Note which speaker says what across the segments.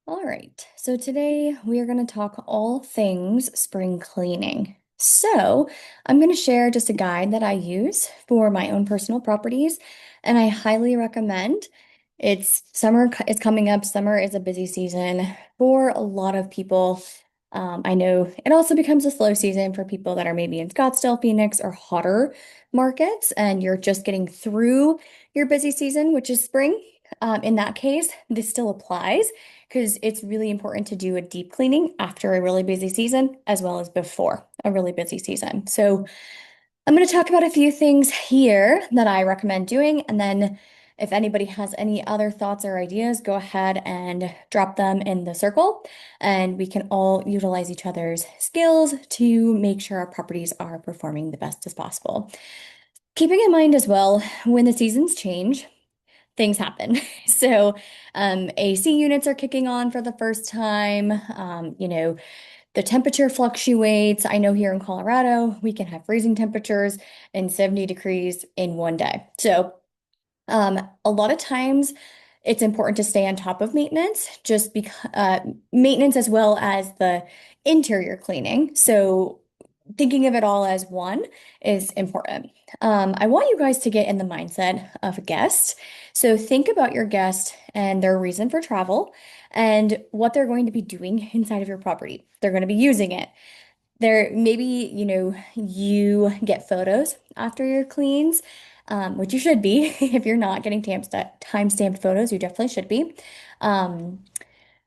Speaker 1: All right, so today we are going to talk all things spring cleaning. So, I'm going to share just a guide that I use for my own personal properties, and I highly recommend. It's summer is coming up. Summer is a busy season for a lot of people. I know it also becomes a slow season for people that are maybe in Scottsdale, Phoenix, or hotter markets, and you're just getting through your busy season, which is spring. In that case, this still applies because it's really important to do a deep cleaning after a really busy season as well as before a really busy season. So I'm going to talk about a few things here that I recommend doing, and then if anybody has any other thoughts or ideas, go ahead and drop them in the circle, and we can all utilize each other's skills to make sure our properties are performing the best as possible. Keeping in mind as well, when the seasons change, things happen. So, AC units are kicking on for the first time. The temperature fluctuates. I know here in Colorado, we can have freezing temperatures and 70 degrees in one day. So, a lot of times it's important to stay on top of maintenance, just because maintenance as well as the interior cleaning. So, thinking of it all as one is important. I want you guys to get in the mindset of a guest. So, think about your guest and their reason for travel and what they're going to be doing inside of your property. They're going to be using it. There, maybe, you get photos after your cleans, which you should be. If you're not getting time-stamped photos, you definitely should be. Um,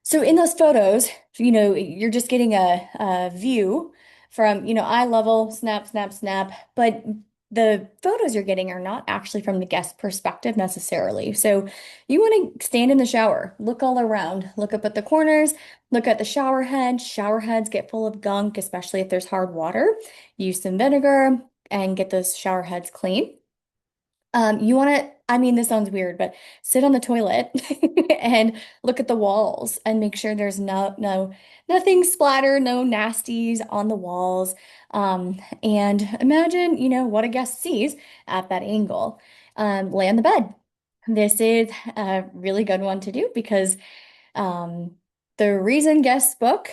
Speaker 1: so in those photos, you're just getting a view from, eye level, snap, snap, snap, but the photos you're getting are not actually from the guest perspective necessarily. So you want to stand in the shower, look all around, look up at the corners, look at the shower head. Shower heads get full of gunk, especially if there's hard water. Use some vinegar and get those shower heads clean. You want to, I mean, this sounds weird, but sit on the toilet and look at the walls and make sure there's nothing splattered, no nasties on the walls. And imagine, what a guest sees at that angle. Lay on the bed. This is a really good one to do because um, the reason guests book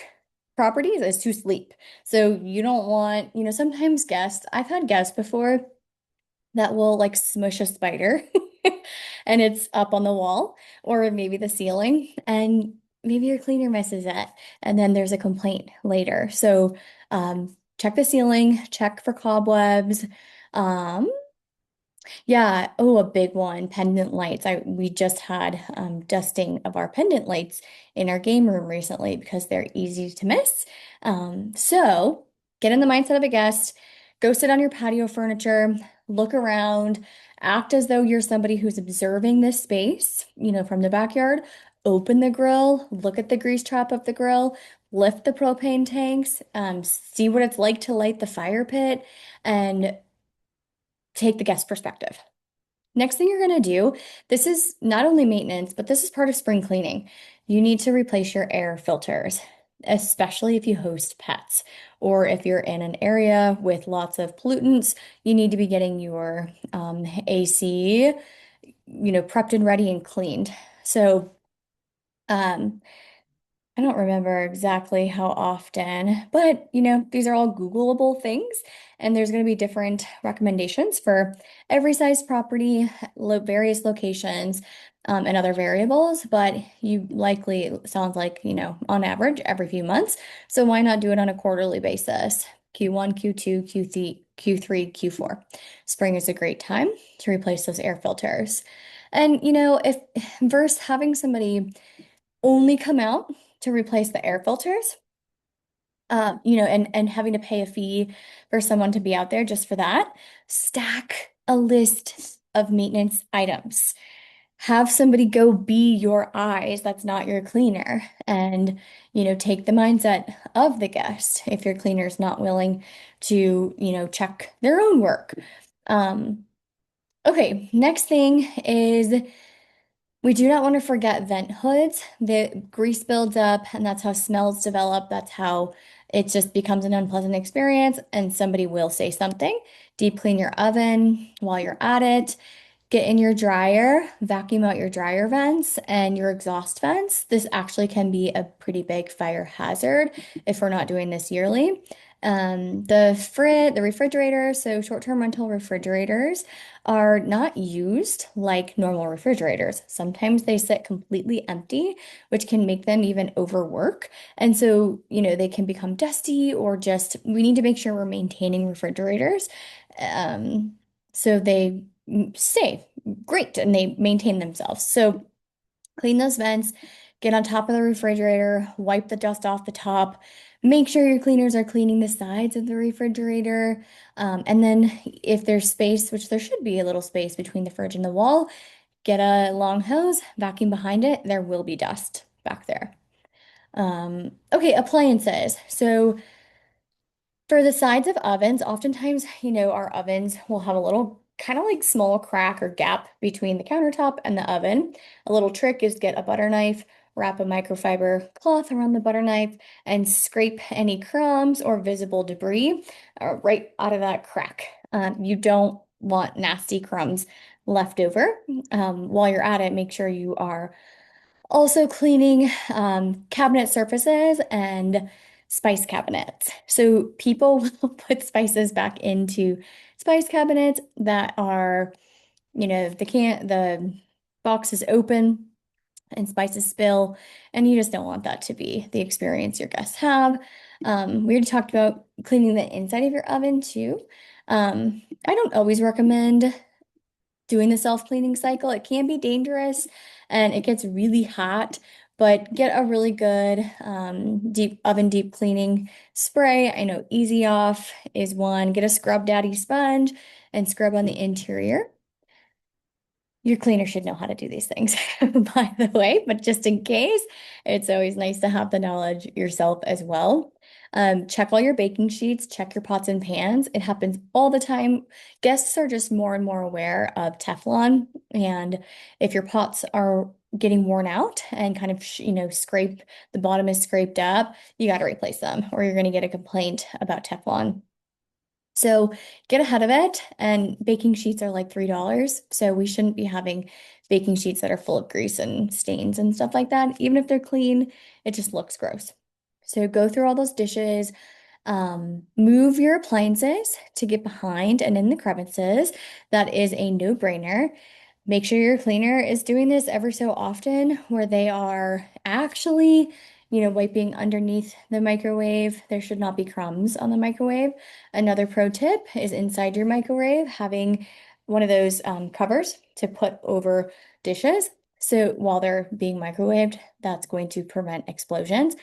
Speaker 1: properties is to sleep. So you don't want, sometimes guests, I've had guests before that will like smush a spider and it's up on the wall or maybe the ceiling, and maybe your cleaner messes it and then there's a complaint later. So check the ceiling, check for cobwebs. Um, yeah, oh, a big one, pendant lights. We just had dusting of our pendant lights in our game room recently because they're easy to miss. So get in the mindset of a guest, go sit on your patio furniture, look around, act as though you're somebody who's observing this space, from the backyard. Open the grill, look at the grease trap of the grill, lift the propane tanks, see what it's like to light the fire pit, and take the guest perspective. Next thing you're going to do, this is not only maintenance, but this is part of spring cleaning. You need to replace your air filters, especially if you host pets or if you're in an area with lots of pollutants. You need to be getting your AC, prepped and ready and cleaned. So, um, I don't remember exactly how often, but these are all Googleable things, and there's going to be different recommendations for every size property, various locations, and other variables. But you likely, it sounds like, on average, every few months. So why not do it on a quarterly basis? Q1, Q2, Q3, Q4. Spring is a great time to replace those air filters. And, if versus having somebody only come out to replace the air filters, and having to pay a fee for someone to be out there just for that, stack a list of maintenance items. Have somebody go be your eyes, that's not your cleaner, and take the mindset of the guest if your cleaner is not willing to, check their own work. Um, okay, next thing is we do not want to forget vent hoods. The grease builds up, and that's how smells develop. That's how it just becomes an unpleasant experience, and somebody will say something. Deep clean your oven while you're at it. Get in your dryer, vacuum out your dryer vents and your exhaust vents. This actually can be a pretty big fire hazard if we're not doing this yearly. The refrigerator, so short-term rental refrigerators are not used like normal refrigerators. Sometimes they sit completely empty, which can make them even overwork. And so, they can become dusty or just, we need to make sure we're maintaining refrigerators. Um, so they stay great and they maintain themselves. So clean those vents, get on top of the refrigerator, wipe the dust off the top, make sure your cleaners are cleaning the sides of the refrigerator. And then if there's space, which there should be a little space between the fridge and the wall, get a long hose, vacuum behind it. There will be dust back there. Okay, appliances. So for the sides of ovens, oftentimes, our ovens will have a little kind of like small crack or gap between the countertop and the oven. A little trick is get a butter knife, wrap a microfiber cloth around the butter knife, and scrape any crumbs or visible debris right out of that crack. You don't want nasty crumbs left over. While you're at it, make sure you are also cleaning cabinet surfaces and spice cabinets. So people will put spices back into spice cabinets that are, the box is open and spices spill, and you just don't want that to be the experience your guests have. We already talked about cleaning the inside of your oven too. I don't always recommend doing the self-cleaning cycle. It can be dangerous and it gets really hot, but get a really good deep cleaning spray. I know Easy Off is one. Get a Scrub Daddy sponge and scrub on the interior. Your cleaner should know how to do these things, by the way, but just in case, it's always nice to have the knowledge yourself as well. Check all your baking sheets, check your pots and pans. It happens all the time. Guests are just more and more aware of Teflon, and if your pots are getting worn out and kind of, scrape, the bottom is scraped up, you got to replace them, or you're going to get a complaint about Teflon. So get ahead of it, and baking sheets are like $3. So we shouldn't be having baking sheets that are full of grease and stains and stuff like that. Even if they're clean, it just looks gross. So go through all those dishes, move your appliances to get behind and in the crevices. That is a no-brainer. Make sure your cleaner is doing this every so often where they are actually, wiping underneath the microwave. There should not be crumbs on the microwave. Another pro tip is inside your microwave, having one of those covers to put over dishes. So while they're being microwaved, that's going to prevent explosions.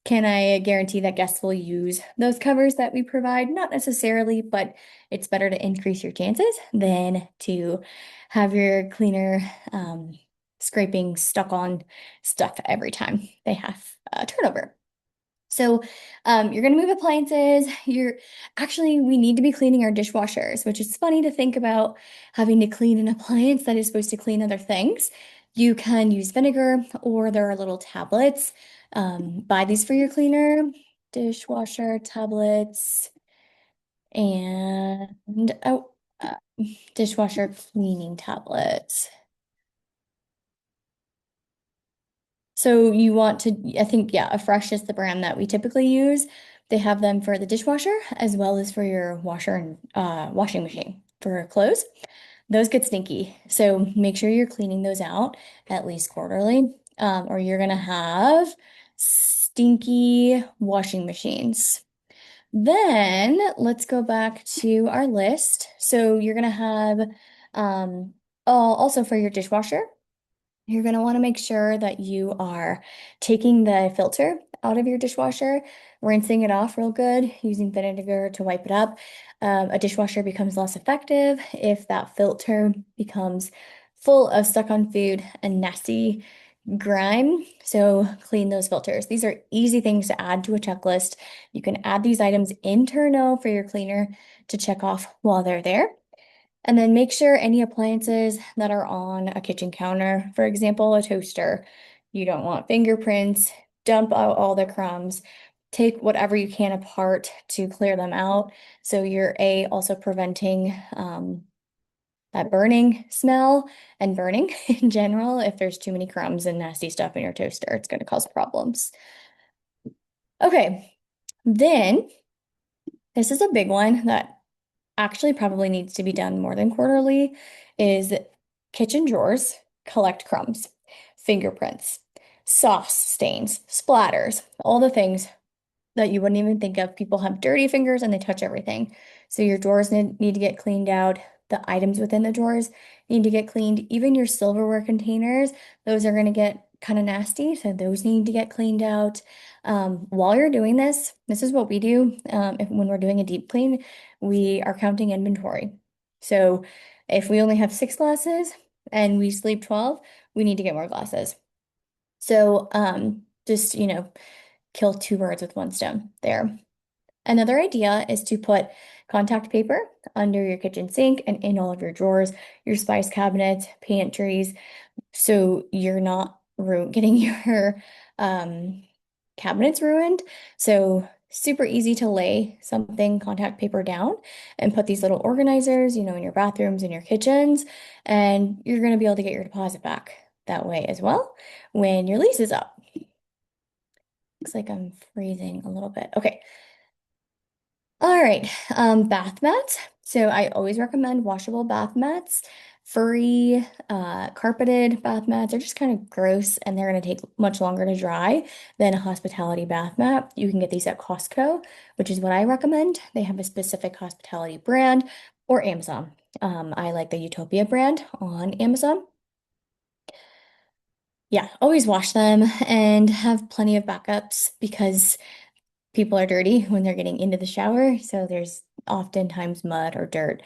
Speaker 1: Can I guarantee that guests will use those covers that we provide? Not necessarily, but it's better to increase your chances than to have your cleaner scraping stuck on stuff every time they have turnover. So you're going to move appliances. We need to be cleaning our dishwashers, which is funny to think about having to clean an appliance that is supposed to clean other things. You can use vinegar, or there are little tablets. Buy these for your cleaner, dishwasher tablets, and uh, dishwasher cleaning tablets. So you want to, I think, yeah, a Fresh is the brand that we typically use. They have them for the dishwasher as well as for your washer and washing machine for clothes. Those get stinky, so make sure you're cleaning those out at least quarterly, or you're gonna have stinky washing machines. Then let's go back to our list. So you're gonna have also for your dishwasher. You're going to want to make sure that you are taking the filter out of your dishwasher, rinsing it off real good, using vinegar to wipe it up. A dishwasher becomes less effective if that filter becomes full of stuck-on food and nasty grime. So clean those filters. These are easy things to add to a checklist. You can add these items internal for your cleaner to check off while they're there. And then make sure any appliances that are on a kitchen counter, for example, a toaster, you don't want fingerprints, dump out all the crumbs, take whatever you can apart to clear them out. So you're also preventing that burning smell and burning in general. If there's too many crumbs and nasty stuff in your toaster, it's going to cause problems. Okay, then this is a big one that actually probably needs to be done more than quarterly is kitchen drawers collect crumbs, fingerprints, sauce stains, splatters, all the things that you wouldn't even think of. People have dirty fingers and they touch everything. So your drawers need to get cleaned out. The items within the drawers need to get cleaned. Even your silverware containers, those are going to get kind of nasty. So those need to get cleaned out. While you're doing this, this is what we do. When we're doing a deep clean, we are counting inventory. So if we only have 6 glasses and we sleep 12, we need to get more glasses. So just, kill two birds with one stone there. Another idea is to put contact paper under your kitchen sink and in all of your drawers, your spice cabinets, pantries, so you're not getting your um, cabinets ruined. So super easy to lay something contact paper down and put these little organizers, in your bathrooms and your kitchens, and you're going to be able to get your deposit back that way as well when your lease is up. Looks like I'm freezing a little bit. Okay. All right. Bath mats. So I always recommend washable bath mats. Furry, carpeted bath mats are just kind of gross and they're going to take much longer to dry than a hospitality bath mat. You can get these at Costco, which is what I recommend. They have a specific hospitality brand or Amazon. I like the Utopia brand on Amazon. Yeah, always wash them and have plenty of backups because people are dirty when they're getting into the shower. So there's oftentimes mud or dirt,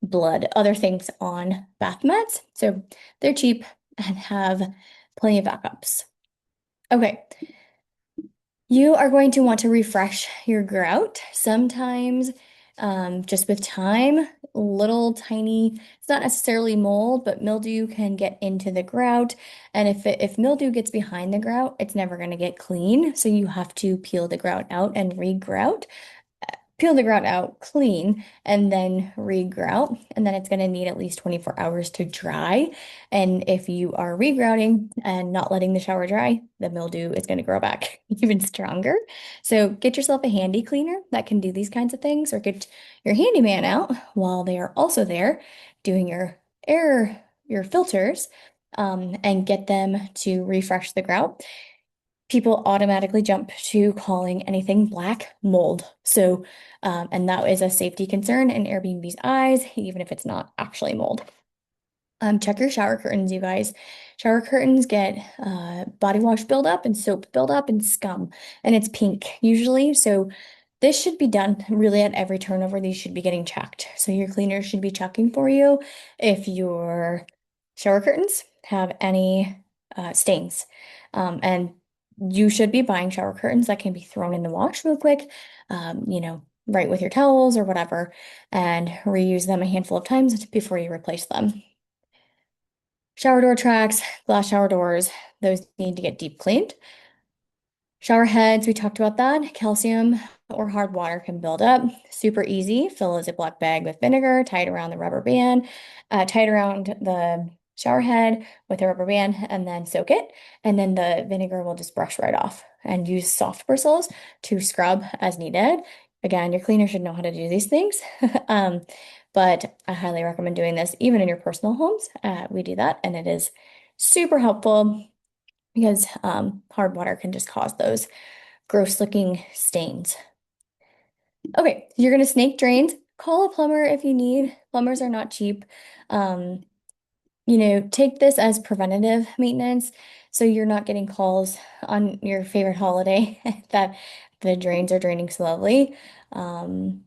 Speaker 1: blood, other things on bath mats. So they're cheap and have plenty of backups. Okay, you are going to want to refresh your grout. Sometimes, just with time, little tiny, it's not necessarily mold, but mildew can get into the grout. And if mildew gets behind the grout, it's never going to get clean. So you have to peel the grout out and re-grout. Peel the grout out clean and then re-grout, and then it's going to need at least 24 hours to dry. And if you are re-grouting and not letting the shower dry, the mildew is going to grow back even stronger. So get yourself a handy cleaner that can do these kinds of things, or get your handyman out while they are also there doing your filters, and get them to refresh the grout. People automatically jump to calling anything black mold. So, and that is a safety concern in Airbnb's eyes, even if it's not actually mold. Check your shower curtains, you guys. Shower curtains get body wash buildup and soap buildup and scum, and it's pink usually. So this should be done really at every turnover. These should be getting checked. So your cleaner should be checking for you if your shower curtains have any stains. And you should be buying shower curtains that can be thrown in the wash real quick, right with your towels or whatever, and reuse them a handful of times before you replace them. Shower door tracks, glass shower doors, those need to get deep cleaned. Shower heads, we talked about that. Calcium or hard water can build up. Super easy. Fill a Ziploc bag with vinegar, tie it around the rubber band, tie it around the shower head with a rubber band, and then soak it. And then the vinegar will just brush right off. And use soft bristles to scrub as needed. Again, your cleaner should know how to do these things. But I highly recommend doing this even in your personal homes. We do that, and it is super helpful because hard water can just cause those gross looking stains. Okay, you're gonna snake drains. Call a plumber if you need. Plumbers are not cheap. Um, take this as preventative maintenance so you're not getting calls on your favorite holiday that the drains are draining slowly. Um,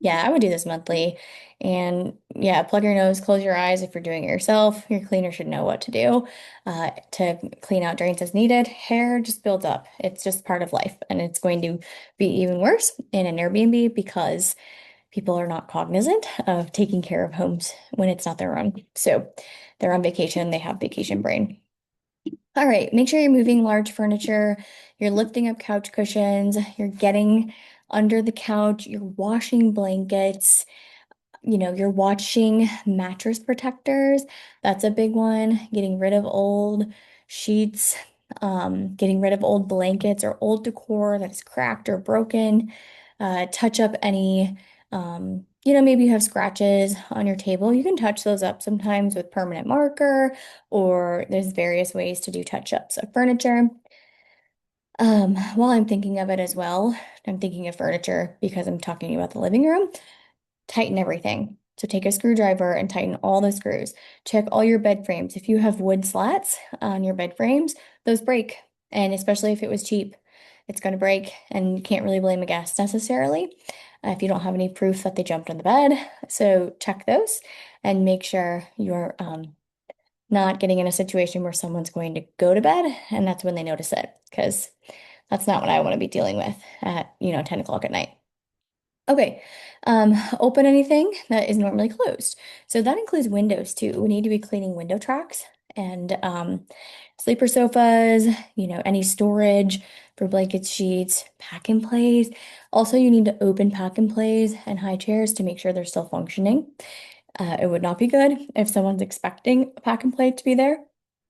Speaker 1: Yeah, I would do this monthly. And yeah, plug your nose, close your eyes if you're doing it yourself. Your cleaner should know what to do to clean out drains as needed. Hair just builds up. It's just part of life. And it's going to be even worse in an Airbnb because people are not cognizant of taking care of homes when it's not their own. So they're on vacation, they have vacation brain. All right, make sure you're moving large furniture, you're lifting up couch cushions, you're getting under the couch, you're washing blankets. you're watching mattress protectors. That's a big one. Getting rid of old sheets, getting rid of old blankets or old decor that is cracked or broken. Touch up any, maybe you have scratches on your table. You can touch those up sometimes with permanent marker, or there's various ways to do touch-ups of furniture. While I'm thinking of it as well, I'm thinking of furniture because I'm talking about the living room. Tighten everything. So take a screwdriver and tighten all the screws. Check all your bed frames. If you have wood slats on your bed frames, those break. And especially if it was cheap, it's going to break and you can't really blame a guest necessarily if you don't have any proof that they jumped on the bed. So check those and make sure you're not getting in a situation where someone's going to go to bed and that's when they notice it, because that's not what I want to be dealing with at, 10 o'clock at night. Okay, open anything that is normally closed. So that includes windows too. We need to be cleaning window tracks and sleeper sofas, any storage for blankets, sheets, pack and plays. Also, you need to open pack and plays and high chairs to make sure they're still functioning. It would not be good if someone's expecting a pack and play to be there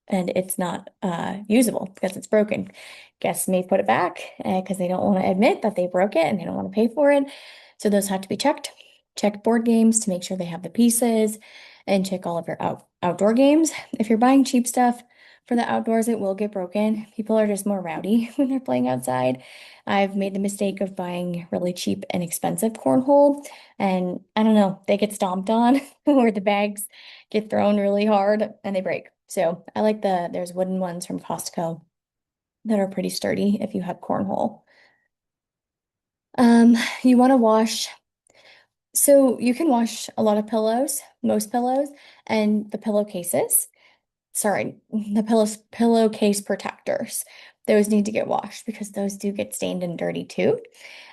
Speaker 1: and it's not usable because it's broken. Guests may put it back because they don't want to admit that they broke it and they don't want to pay for it. So those have to be checked. Check board games to make sure they have the pieces and check all of your outdoor games. If you're buying cheap stuff for the outdoors, it will get broken. People are just more rowdy when they're playing outside. I've made the mistake of buying really cheap and expensive cornhole, and I don't know, they get stomped on or the bags get thrown really hard and they break. So I like there's wooden ones from Costco that are pretty sturdy if you have cornhole. You want to wash, so you can wash a lot of pillows, most pillows, and the pillowcases. Sorry, the pillowcase protectors. Those need to get washed because those do get stained and dirty too.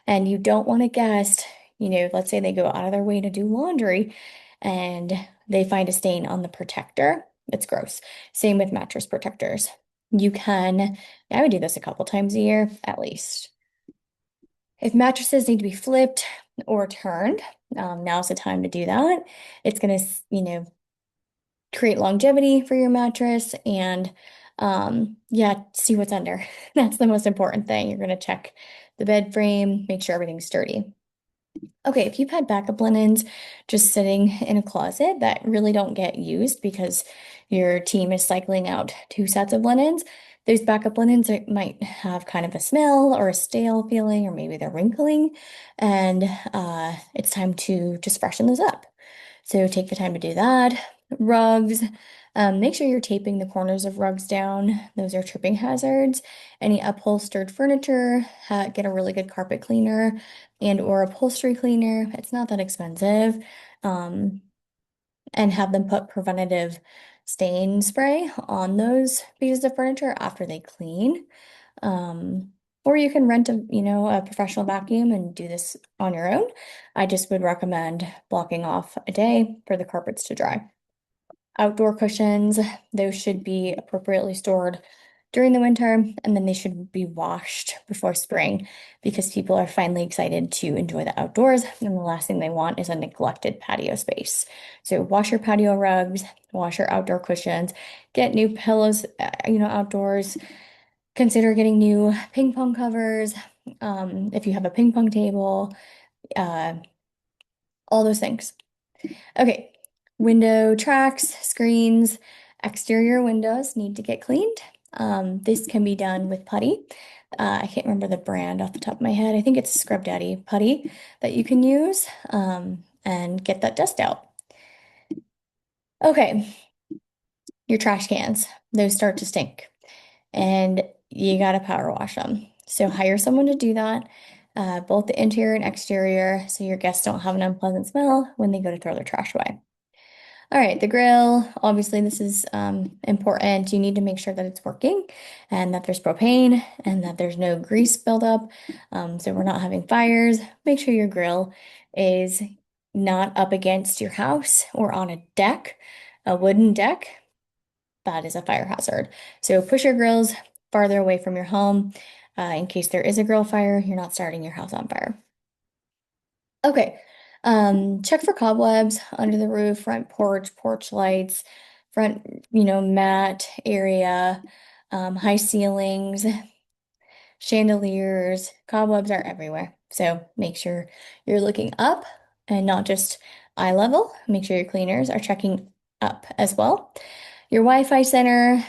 Speaker 1: And you don't want a guest, let's say they go out of their way to do laundry and they find a stain on the protector. It's gross. Same with mattress protectors. I would do this a couple times a year at least. If mattresses need to be flipped or turned, now's the time to do that. It's going to, create longevity for your mattress and yeah, see what's under. That's the most important thing. You're going to check the bed frame, make sure everything's sturdy. Okay, if you've had backup linens just sitting in a closet that really don't get used because your team is cycling out two sets of linens, those backup linens might have kind of a smell or a stale feeling, or maybe they're wrinkling, and it's time to just freshen those up. So take the time to do that. Rugs, make sure you're taping the corners of rugs down. Those are tripping hazards. Any upholstered furniture, get a really good carpet cleaner and or upholstery cleaner. It's not that expensive. Um, and have them put preventative stain spray on those pieces of furniture after they clean. Um, or you can rent a professional vacuum and do this on your own. I just would recommend blocking off a day for the carpets to dry. Outdoor cushions, those should be appropriately stored during the winter, and then they should be washed before spring because people are finally excited to enjoy the outdoors, and the last thing they want is a neglected patio space. So wash your patio rugs, wash your outdoor cushions, get new pillows, outdoors. Consider getting new ping pong covers, if you have a ping pong table, uh, all those things. Okay, window tracks, screens, exterior windows need to get cleaned. This can be done with putty. I can't remember the brand off the top of my head. I think it's Scrub Daddy putty that you can use and get that dust out. Okay, your trash cans, those start to stink and you got to power wash them. So hire someone to do that, both the interior and exterior, so your guests don't have an unpleasant smell when they go to throw their trash away. All right, the grill, obviously this is important. You need to make sure that it's working and that there's propane and that there's no grease buildup. So we're not having fires. Make sure your grill is not up against your house or on a deck, a wooden deck. That is a fire hazard. So push your grills farther away from your home in case there is a grill fire, you're not starting your house on fire. Okay, Check for cobwebs under the roof, front porch, porch lights, front, mat area, high ceilings, chandeliers, cobwebs are everywhere. So make sure you're looking up and not just eye level. Make sure your cleaners are checking up as well. Your Wi-Fi center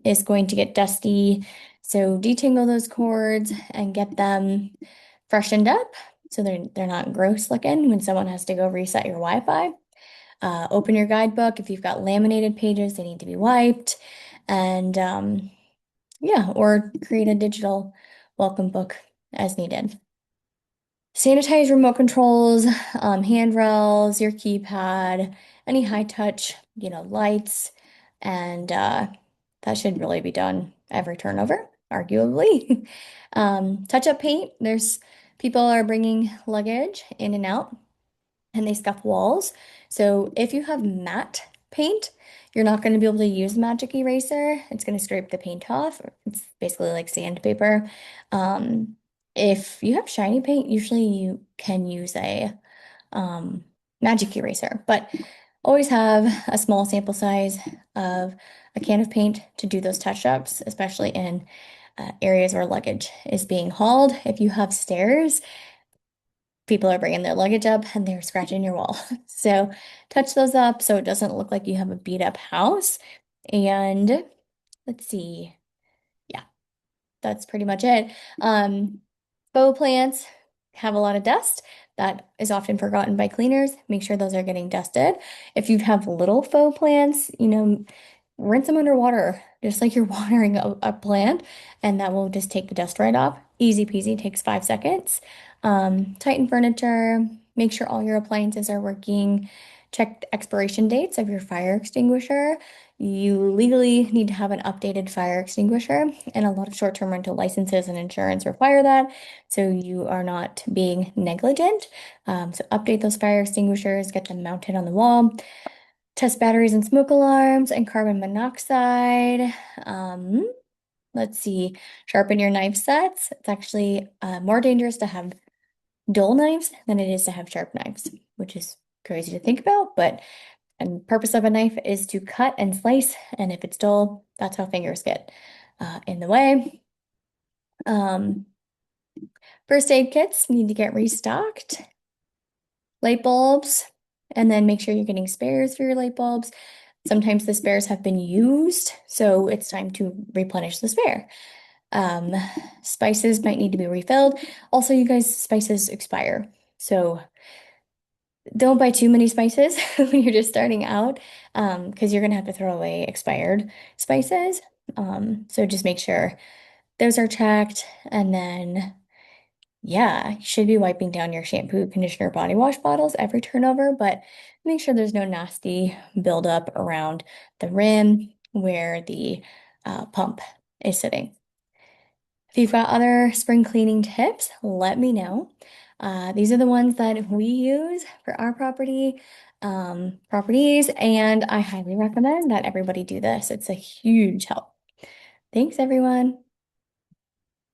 Speaker 1: is going to get dusty, so detangle those cords and get them freshened up so they're not gross looking when someone has to go reset your Wi-Fi. Open your guidebook. If you've got laminated pages, they need to be wiped. And yeah, or create a digital welcome book as needed. Sanitize remote controls, handrails, your keypad, any high touch, lights, and that should really be done every turnover, arguably. Touch up paint, there's people are bringing luggage in and out and they scuff walls. So if you have matte paint, you're not going to be able to use magic eraser. It's going to scrape the paint off. It's basically like sandpaper. Um, if you have shiny paint, usually you can use a um, magic eraser, but always have a small sample size of a can of paint to do those touch-ups, especially in areas where luggage is being hauled. If you have stairs, people are bringing their luggage up and they're scratching your wall. So touch those up so it doesn't look like you have a beat up house. And let's see. Yeah, that's pretty much it. Faux plants have a lot of dust. That is often forgotten by cleaners. Make sure those are getting dusted. If you have little faux plants, rinse them underwater, just like you're watering a plant, and that will just take the dust right off. Easy peasy, takes 5 seconds. Tighten furniture, make sure all your appliances are working. Check expiration dates of your fire extinguisher. You legally need to have an updated fire extinguisher, and a lot of short-term rental licenses and insurance require that, so you are not being negligent. So update those fire extinguishers, get them mounted on the wall. Test batteries and smoke alarms and carbon monoxide. Um, let's see, sharpen your knife sets. It's actually more dangerous to have dull knives than it is to have sharp knives, which is crazy to think about, but the purpose of a knife is to cut and slice, and if it's dull, that's how fingers get in the way. Um, First aid kits need to get restocked. Light bulbs, and then make sure you're getting spares for your light bulbs. Sometimes the spares have been used, so it's time to replenish the spare. Um, Spices might need to be refilled. Also, you guys, spices expire. So don't buy too many spices when you're just starting out, because you're gonna have to throw away expired spices. So just make sure those are checked, and then yeah, you should be wiping down your shampoo, conditioner, body wash bottles every turnover, but make sure there's no nasty buildup around the rim where the pump is sitting. If you've got other spring cleaning tips, let me know. These are the ones that we use for our properties, and I highly recommend that everybody do this. It's a huge help. Thanks, everyone.